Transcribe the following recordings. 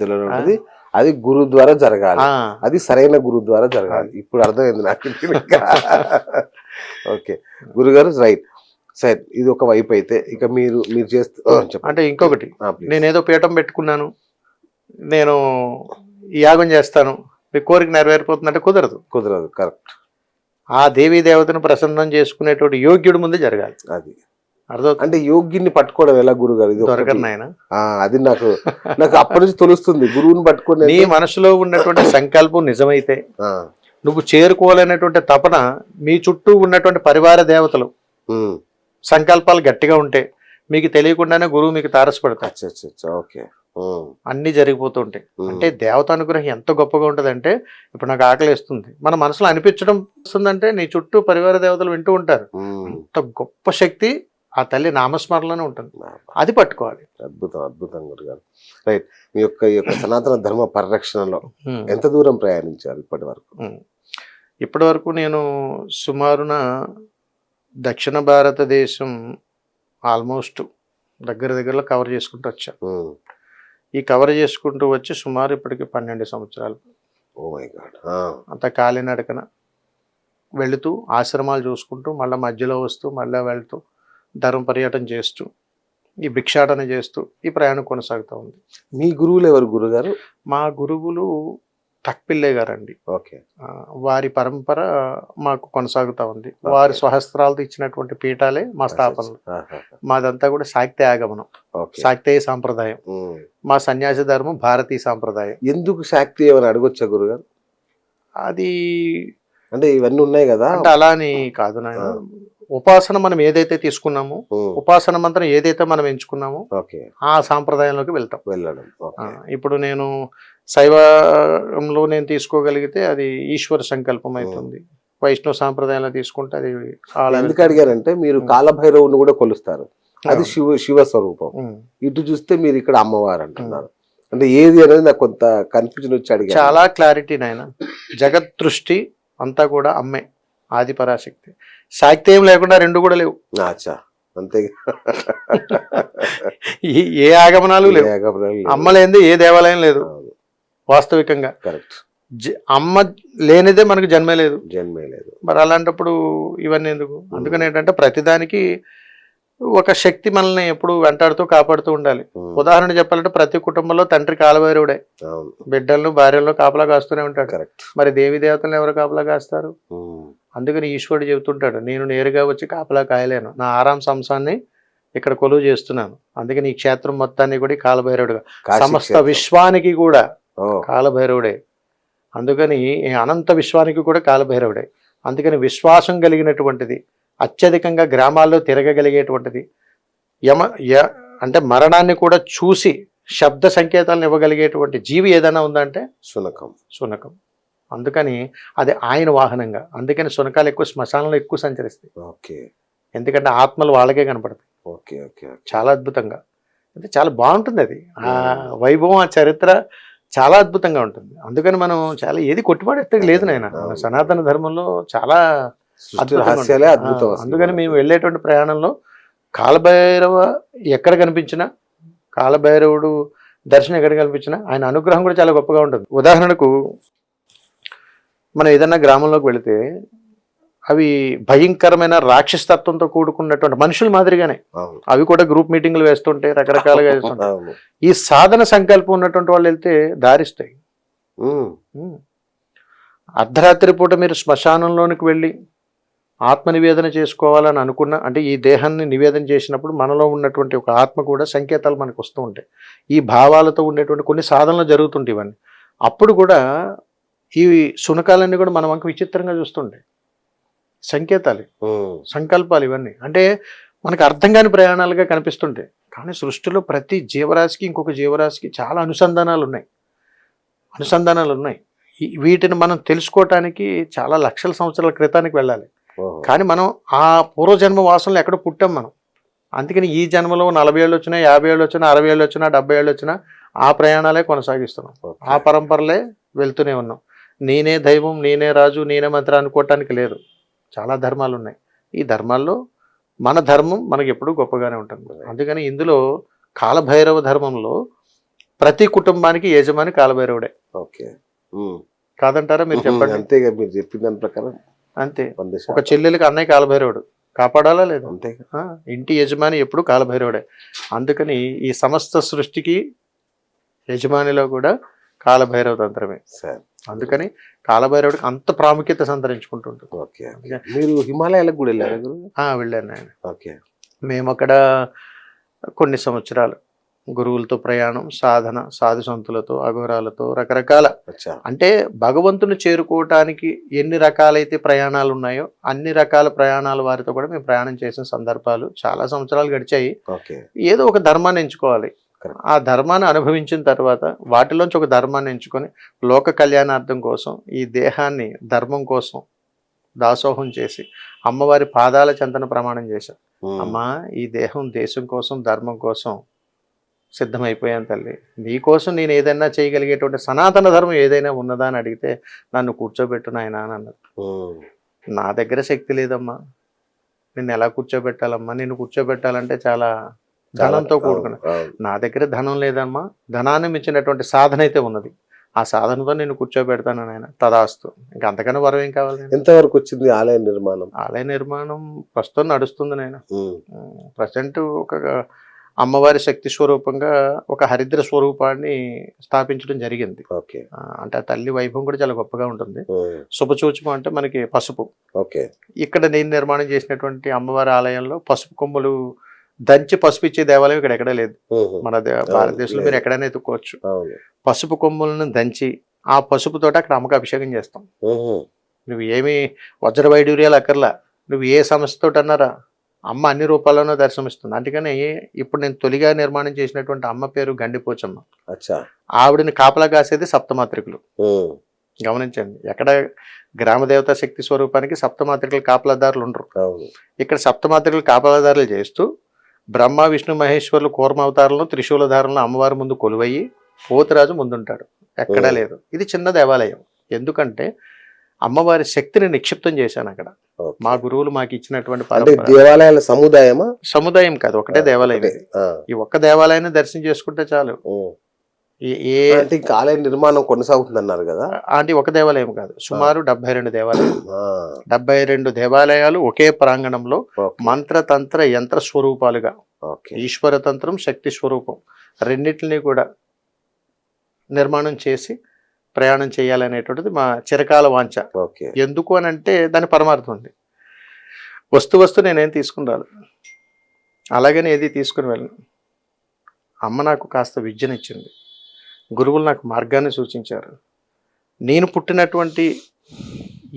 మధ్యలోనే ఉంటుంది. అది గురువు ద్వారా జరగాలి, అది సరైన గురువు ద్వారా జరగాలి. ఇప్పుడు అర్థమైంది నాకు. ఓకే గురుగారు, రైట్. సరే, ఇది ఒక వైపు అయితే ఇక మీరు చేస్తూ అంటే ఇంకొకటి, నేనేదో పీఠం పెట్టుకున్నాను, నేను యాగం చేస్తాను, మీ కోరిక నెరవేరిపోతుందంటే కుదరదు. కరెక్ట్. ఆ దేవీ దేవతను ప్రసన్నం చేసుకునేటువంటి యోగ్యుడి ముందే జరగాలి. అది అర్థం. అంటే యోగ్యుని పట్టుకోవడం ఎలా గురుగారు? ఇది దొరకరు నాయన. అది నాకు అప్పటి నుంచి తెలుస్తుంది. గురువుని పట్టుకుని నీ మనసులో ఉన్నటువంటి సంకల్పం నిజమైతే, నువ్వు చేరుకోవాలనేటువంటి తపన, మీ చుట్టూ ఉన్నటువంటి పరివార దేవతలు సంకల్పాలు గట్టిగా ఉంటే మీకు తెలియకుండానే గురువు మీకు తారసపడతారు. ఓకే, అన్ని జరిగిపోతూ ఉంటాయి. అంటే దేవత అనుగ్రహం ఎంత గొప్పగా ఉంటదంటే, ఇప్పుడు నాకు ఆకలిస్తుంది, మన మనసులో అనిపించడం వస్తుందంటే నీ చుట్టూ పరివార దేవతలు వింటూ ఉంటారు. అంత గొప్ప శక్తి ఆ తల్లి నామస్మరణలోనే ఉంటుంది. అది పట్టుకోవాలి. అద్భుతం, అద్భుతం గురుగారు. రైట్. మీ యొక్క సనాతన ధర్మ పరిరక్షణలో ఎంత దూరం ప్రయాణించారు ఇప్పటి వరకు? ఇప్పటి వరకు నేను సుమారున దక్షిణ భారతదేశం ఆల్మోస్ట్ దగ్గరలో కవర్ చేసుకుంటూ వచ్చాను. ఈ కవర్ చేసుకుంటూ వచ్చి సుమారు ఇప్పటికి 12 సంవత్సరాలు. Oh my God. అంత కాలినడకన వెళుతూ ఆశ్రమాలు చూసుకుంటూ, మళ్ళీ మధ్యలో వస్తూ, మళ్ళీ వెళ్తూ, ధర్మ పర్యటన చేస్తూ, ఈ భిక్షాటన చేస్తూ ఈ ప్రయాణం కొనసాగుతూ ఉంది. మీ గురువులు ఎవరు గురుగారు? మా గురువులు తక్పిల్లే గారండి. ఓకే. వారి పరంపర మాకు కొనసాగుతూ ఉంది. వారి స్వహస్త్రాలతో ఇచ్చినటువంటి పీఠాలే మా స్థాపనలు. మాదంతా కూడా శాక్తేయ ఆగమనం, శాక్తేయ సాంప్రదాయం. మా సన్యాసి ధర్మం భారతీయ సాంప్రదాయం. ఎందుకు శాక్తేయం అని అడగొచ్చా గురుగారు? అది అంటే ఇవన్నీ ఉన్నాయి కదా, అంటే అలా అని కాదు నాయన. ఉపాసన మనం ఏదైతే తీసుకున్నామో, ఉపాసన మంత్రం ఏదైతే మనం ఎంచుకున్నామో ఆ సాంప్రదాయంలోకి వెళ్ళడం. ఇప్పుడు నేను శైవంలో నేను తీసుకోగలిగితే అది ఈశ్వర సంకల్పం అవుతుంది. వైష్ణవ సాంప్రదాయంలో తీసుకుంటే అది. ఎందుకు అడిగారంటే, మీరు కాలభైరవుని కూడా కొలుస్తారు, అది శివ స్వరూపం. ఇటు చూస్తే మీరు ఇక్కడ అమ్మవారు అంటున్నారు. అంటే ఏది అనేది నాకు కొంత కన్ఫ్యూజన్ వచ్చి అడిగారు. చాలా క్లారిటీ నాయన. జగత్ దృష్టి అంతా కూడా అమ్మే, ఆది పరాశక్తి. శాక్తేయం లేకుండా రెండు కూడా లేవు. అంతే. ఏ ఆగమనాలు లేవు, అమ్మ లేనిదే ఏ దేవాలయం లేదు వాస్తవికంగా. కరెక్ట్. అమ్మ లేనిదే మనకు జన్మే లేదు. మరి అలాంటప్పుడు ఇవన్నీ ఎందుకు? అందుకని ఏంటంటే ప్రతిదానికి ఒక శక్తి మనల్ని ఎప్పుడు వెంటాడుతూ కాపాడుతూ ఉండాలి. ఉదాహరణ చెప్పాలంటే ప్రతి కుటుంబంలో తండ్రి కాలభైరవుడే, బిడ్డలను భార్యలను కాపలా కాస్తూనే ఉంటాడు. మరి దేవి దేవతలను ఎవరు కాపలా కాస్తారు? అందుకని ఈశ్వరుడు చెబుతుంటాడు, నేను నేరుగా వచ్చి కాపలా కాయలేను, నా ఆరాం సంసాన్ని ఇక్కడ కొలువు చేస్తున్నాను. అందుకని ఈ క్షేత్రం మొత్తాన్ని కూడా కాలభైరవుడుగా, సమస్త విశ్వానికి కూడా కాలభైరవుడే. అందుకని అనంత విశ్వానికి కూడా కాలభైరవుడే. అందుకని విశ్వాసం కలిగినటువంటిది, అత్యధికంగా గ్రామాల్లో తిరగగలిగేటువంటిది, అంటే మరణాన్ని కూడా చూసి శబ్ద సంకేతాలను ఇవ్వగలిగేటువంటి జీవి ఏదైనా ఉందంటే శునకం. అందుకని అది ఆయన వాహనంగా. అందుకని శునకాలు ఎక్కువ శ్మశానంలో ఎక్కువ సంచరిస్తాయి. ఎందుకంటే ఆత్మలు వాళ్ళకే కనపడతాయి. చాలా అద్భుతంగా, అంటే చాలా బాగుంటుంది అది. ఆ వైభవం, ఆ చరిత్ర చాలా అద్భుతంగా ఉంటుంది. అందుకని మనం చాలా ఏది కొట్టుబడేస్తే లేదు నాయన. సనాతన ధర్మంలో చాలా అద్భుతం. అందుకని మేము వెళ్ళేటువంటి ప్రయాణంలో కాలభైరవ ఎక్కడ కనిపించినా, కాలభైరవుడు దర్శనం ఎక్కడ కనిపించినా ఆయన అనుగ్రహం కూడా చాలా గొప్పగా ఉంటుంది. ఉదాహరణకు మనం ఏదన్నా గ్రామంలోకి వెళితే అవి భయంకరమైన రాక్షసత్వంతో కూడుకున్నటువంటి మనుషుల మాదిరిగానే అవి కూడా గ్రూప్ మీటింగ్లు వేస్తుంటే రకరకాలుగా వేస్తుంటాయి. ఈ సాధన సంకల్పం ఉన్నటువంటి వాళ్ళు వెళ్తే దారిస్తాయి. అర్ధరాత్రి పూట మీరు శ్మశానంలోనికి వెళ్ళి ఆత్మ నివేదన చేసుకోవాలని అనుకున్న, అంటే ఈ దేహాన్ని నివేదన చేసినప్పుడు మనలో ఉన్నటువంటి ఒక ఆత్మ కూడా సంకేతాలు మనకు వస్తూ ఉంటాయి. ఈ భావాలతో ఉండేటువంటి కొన్ని సాధనలు జరుగుతుంటాయి. ఇవన్నీ అప్పుడు కూడా ఈ శునకాలన్నీ కూడా మన వంక విచిత్రంగా చూస్తుంటాయి. సంకేతాలు, సంకల్పాలు, ఇవన్నీ అంటే మనకు అర్థం కాని ప్రయాణాలుగా కనిపిస్తుంటాయి. కానీ సృష్టిలో ప్రతి జీవరాశికి ఇంకొక జీవరాశికి చాలా అనుసంధానాలు ఉన్నాయి. వీటిని మనం తెలుసుకోవటానికి చాలా లక్షల సంవత్సరాల క్రితానికి వెళ్ళాలి. కానీ మనం ఆ పూర్వజన్మ వాసనలు ఎక్కడో పుట్టాం మనం. అందుకని ఈ జన్మలో 40 ఏళ్ళు వచ్చినా, 50 ఏళ్ళు వచ్చినా, 60 ఏళ్ళు వచ్చినా, 70 ఏళ్ళు వచ్చినా ఆ ప్రయాణాలే కొనసాగిస్తున్నాం. ఆ పరంపరలే వెళ్తూనే ఉన్నాం. నేనే దైవం, నేనే రాజు, నేనే మంత్రి అనుకోవటానికి లేదు. చాలా ధర్మాలు ఉన్నాయి. ఈ ధర్మాల్లో మన ధర్మం మనకి ఎప్పుడూ గొప్పగానే ఉంటుంది. అందుకని ఇందులో కాలభైరవ ధర్మంలో ప్రతి కుటుంబానికి యజమాని కాలభైరవుడే. ఓకే. కాదంటారా మీరు చెప్పండి? అంతేగా మీరు చెప్పిన దాని ప్రకారం. అంతే. ఒక చెల్లెలకి అన్నయ్య కాలభైరవుడు, కాపాడాలా లేదా? అంతే. ఇంటి యజమాని ఎప్పుడు కాలభైరవుడే. అందుకని ఈ సమస్త సృష్టికి యజమానిలో కూడా కాలభైరవ తంత్రమే. అందుకని కాలభైరవుడికి అంత ప్రాముఖ్యత సంతరించుకుంటుంటుంది. ఓకే. మీరు హిమాలయాలకు కూడా వెళ్ళారు? వెళ్ళాను ఆయన. ఓకే. మేము అక్కడ కొన్ని సంవత్సరాలు గురువులతో ప్రయాణం, సాధన, సాధు సంతులతో, అఘోరాలతో, రకరకాల, అంటే భగవంతుని చేరుకోవటానికి ఎన్ని రకాలైతే ప్రయాణాలు ఉన్నాయో అన్ని రకాల ప్రయాణాల వారితో కూడా మేము ప్రయాణం చేసిన సందర్భాలు చాలా సంవత్సరాలు గడిచాయి. ఏదో ఒక ధర్మాన్ని ఎంచుకోవాలి. ఆ ధర్మాన్ని అనుభవించిన తర్వాత వాటిలోంచి ఒక ధర్మాన్ని ఎంచుకొని లోక కళ్యాణార్థం కోసం ఈ దేహాన్ని ధర్మం కోసం దాసోహం చేసి అమ్మవారి పాదాల చెంతన ప్రమాణం చేశాం. అమ్మా, ఈ దేహం దేశం కోసం ధర్మం కోసం సిద్ధమైపోయాను తల్లి. నీకోసం నేను ఏదైనా చేయగలిగేటువంటి సనాతన ధర్మం ఏదైనా ఉన్నదా అని అడిగితే నన్ను కూర్చోబెట్టు నాయనా అని అన్నది. నా దగ్గర శక్తి లేదమ్మా, నిన్ను ఎలా కూర్చోబెట్టాలమ్మా? నిన్ను కూర్చోబెట్టాలంటే చాలా ధనంతో కూడుకున్న, నా దగ్గర ధనం లేదమ్మా, ధనాన్ని మించినటువంటి సాధన అయితే ఉన్నది, ఆ సాధనతో నేను కూర్చోబెడతాను నాయన. తదాస్తు. ఇంకా అంతకన్నా వరం ఏం కావాలి? ఎంతవరకు వచ్చింది ఆలయ నిర్మాణం? ఆలయ నిర్మాణం ప్రస్తుతం నడుస్తుంది నాయన. ప్రజెంట్ ఒక అమ్మవారి శక్తి స్వరూపంగా ఒక హరిద్ర స్వరూపాన్ని స్థాపించడం జరిగింది. అంటే ఆ తల్లి వైభవం కూడా చాలా గొప్పగా ఉంటుంది. శుభసూచకం అంటే మనకి పసుపు. ఇక్కడ నేను నిర్మాణం చేసినటువంటి అమ్మవారి ఆలయంలో పసుపు కొమ్ములు దంచి పసుపు ఇచ్చే దేవాలయం ఇక్కడ ఎక్కడా లేదు. మన భారతదేశంలో మీరు ఎక్కడైనా ఎత్తుకోవచ్చు. పసుపు కొమ్ములను దంచి ఆ పసుపుతోటి అక్కడ అమ్మకి అభిషేకం చేస్తాం. నువ్వు ఏమి వజ్ర వైడూర్యాలు అక్కర్లా, నువ్వు ఏ సమస్యతో అన్నారా అమ్మ అన్ని రూపాల్లోనూ దర్శనమిస్తుంది. అందుకని ఇప్పుడు నేను తొలిగా నిర్మాణం చేసినటువంటి అమ్మ పేరు గండిపోచమ్మ. ఆవిడని కాపలా కాసేది సప్తమాత్రికులు. గమనించండి, ఎక్కడ గ్రామదేవత శక్తి స్వరూపానికి సప్తమాత్రికులు కాపలాదారులు ఉండరు. ఇక్కడ సప్తమాత్రికులు కాపలాదారులు చేస్తూ బ్రహ్మ విష్ణు మహేశ్వరులు కూర్మావతారంలో త్రిశూలధారంలో అమ్మవారి ముందు కొలువయ్యి పోతురాజు ముందుంటాడు. ఎక్కడా లేదు. ఇది చిన్న దేవాలయం. ఎందుకంటే అమ్మవారి శక్తిని నిక్షిప్తం చేశాను అక్కడ. మా గురువులు మాకు ఇచ్చినటువంటి దేవాలయాల సముదాయమా? సముదాయం కాదు, ఒకటే దేవాలయం. ఈ ఒక్క దేవాలయాన్ని దర్శనం చేసుకుంటే చాలు. ఆలయ నిర్మాణం కొనసాగుతుంది అన్నారు కదా. అంటే ఒక దేవాలయం కాదు, సుమారు 72 దేవాలయాలు. 72 దేవాలయాలు ఒకే ప్రాంగణంలో మంత్రతంత్ర యంత్ర స్వరూపాలుగా, ఈశ్వర తంత్రం శక్తి స్వరూపం రెండింటిని కూడా నిర్మాణం చేసి ప్రయాణం చేయాలనేటువంటిది మా చిరకాల వాంఛ. ఎందుకు అని అంటే దాని పరమార్థం ఉంది. వస్తు నేనేం తీసుకుని రాదు, అలాగని ఏది తీసుకుని వెళ్ళను. అమ్మ నాకు కాస్త విద్యనిచ్చింది, గురువులు నాకు మార్గాన్ని సూచించారు. నేను పుట్టినటువంటి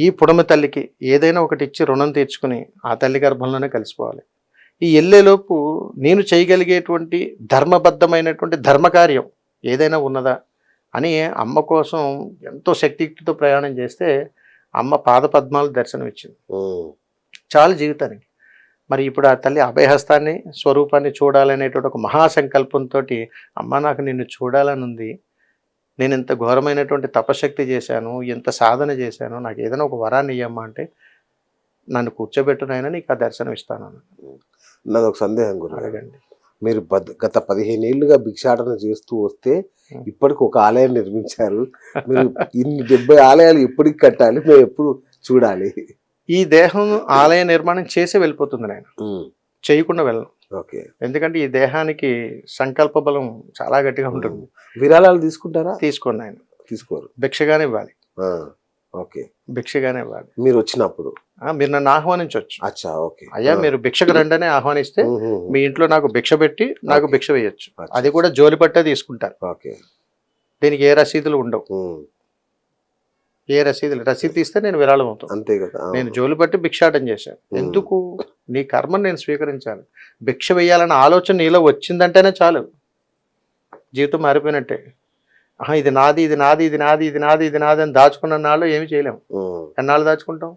ఈ పుడమి తల్లికి ఏదైనా ఒకటి ఇచ్చి రుణం తీర్చుకుని ఆ తల్లి గర్భంలోనే కలిసిపోవాలి. ఈ వెళ్ళేలోపు నేను చేయగలిగేటువంటి ధర్మబద్ధమైనటువంటి ధర్మకార్యం ఏదైనా ఉన్నదా అని అమ్మ కోసం ఎంతో శక్తితో ప్రయాణం చేస్తే అమ్మ పాద పద్మాలు దర్శనం ఇచ్చింది చాలా జీవితానికి. మరి ఇప్పుడు ఆ తల్లి అభయహస్తాన్ని స్వరూపాన్ని చూడాలనేటువంటి ఒక మహాసంకల్పంతో అమ్మ నాకు నిన్ను చూడాలని ఉంది, నేను ఇంత ఘోరమైనటువంటి తపశక్తి చేశాను, ఇంత సాధన చేశాను, నాకు ఏదైనా ఒక వరాన్ని ఇయ్యమ్మా అంటే నన్ను కూర్చోబెట్టునైనా నీకు ఆ దర్శనం ఇస్తాను. నాది ఒక సందేహం గురు, అడగండి. మీరు గత 15 ఏళ్ళుగా భిక్షాటన చేస్తూ వస్తే ఇప్పటికి ఒక ఆలయం నిర్మించారు. మీరు ఇన్ని 70 ఆలయాలు ఎప్పటికి కట్టాలి, మేము ఎప్పుడు చూడాలి? ఈ దేహం ఆలయ నిర్మాణం చేసే వెళ్ళిపోతుంది, నేను చేయకుండా వెళ్ళను. ఎందుకంటే ఈ దేహానికి సంకల్ప బలం చాలా గట్టిగా ఉంటుంది. విరాళాలు తీసుకుంటారా? తీసుకోండి, ఆయన తీసుకోరు, భిక్షగానే ఇవ్వాలి. భిక్షగానే ఇవ్వాలి. మీరు వచ్చినప్పుడు మీరు నన్ను ఆహ్వానించవచ్చు. అయ్యా మీరు భిక్షకు రండనే ఆహ్వానిస్తే మీ ఇంట్లో నాకు భిక్ష పెట్టి నాకు భిక్ష వేయచ్చు. అది కూడా జోలి పట్టే తీసుకుంటారు. దీనికి ఏ రసీదులు ఉండవు. ఏ రసీదు ఇస్తే నేను విరాళం అవుతాను, అంతే కదా. నేను జోలి పట్టి భిక్షాటం చేశాను. ఎందుకు? నీ కర్మను నేను స్వీకరించాలి. భిక్ష వేయాలన్న ఆలోచన నీలో వచ్చిందంటేనే చాలు, జీవితం మారిపోయినట్టే. ఇది నాది, ఇది నాది, ఇది నాది, ఇది నాది, ఇది నాది అని దాచుకున్న నాళ్ళు ఏమి చేయలేము. ఎన్నాళ్ళు దాచుకుంటాం?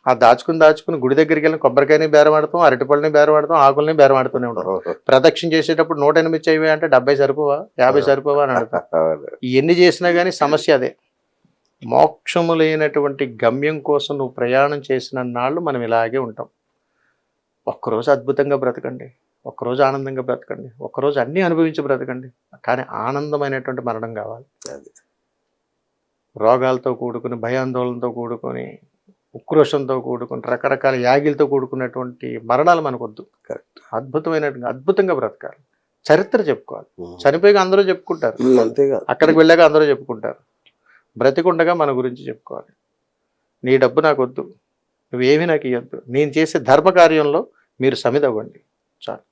ఆ దాచుకుని గుడి దగ్గరికి వెళ్ళి కొబ్బరికాయని బేరమాడతాం, అరటిపళ్ళని బేరమాడతాం, ఆకుల్ని బేరమాడుతూనే ఉంటాం. ప్రదక్షిణ చేసేటప్పుడు 108 చేయవే అంటే 70 సరిపోవా, 50 సరిపోవా అని అడుగుతాం. ఎన్ని చేసినా కానీ సమస్య అదే. మోక్షము లేనటువంటి గమ్యం కోసం నువ్వు ప్రయాణం చేసిన నాళ్ళు మనం ఇలాగే ఉంటాం. ఒక్కరోజు అద్భుతంగా బ్రతకండి, ఒక్కరోజు ఆనందంగా బ్రతకండి, ఒక్కరోజు అన్నీ అనుభవించి బ్రతకండి, కానీ ఆనందమైనటువంటి మరణం కావాలి. అది రోగాలతో కూడుకుని, భయాందోళనతో కూడుకొని, ఉక్రోషంతో కూడుకుని, రకరకాల యాగిలతో కూడుకున్నటువంటి మరణాలు మనకొద్దు. కరెక్ట్. అద్భుతంగా బ్రతకాలి, చరిత్ర చెప్పుకోవాలి. చనిపోయాక అందరూ చెప్పుకుంటారు, అంతేగా, అక్కడికి వెళ్ళాక అందరూ చెప్పుకుంటారు. బ్రతికుండగా మన గురించి చెప్పుకోవాలి. నీ డబ్బు నాకు వద్దు, నువ్వేమీ నాకు ఇవ్వద్దు, నేను చేసే ధర్మ కార్యంలో మీరు సమిదవ్వండి చాలు.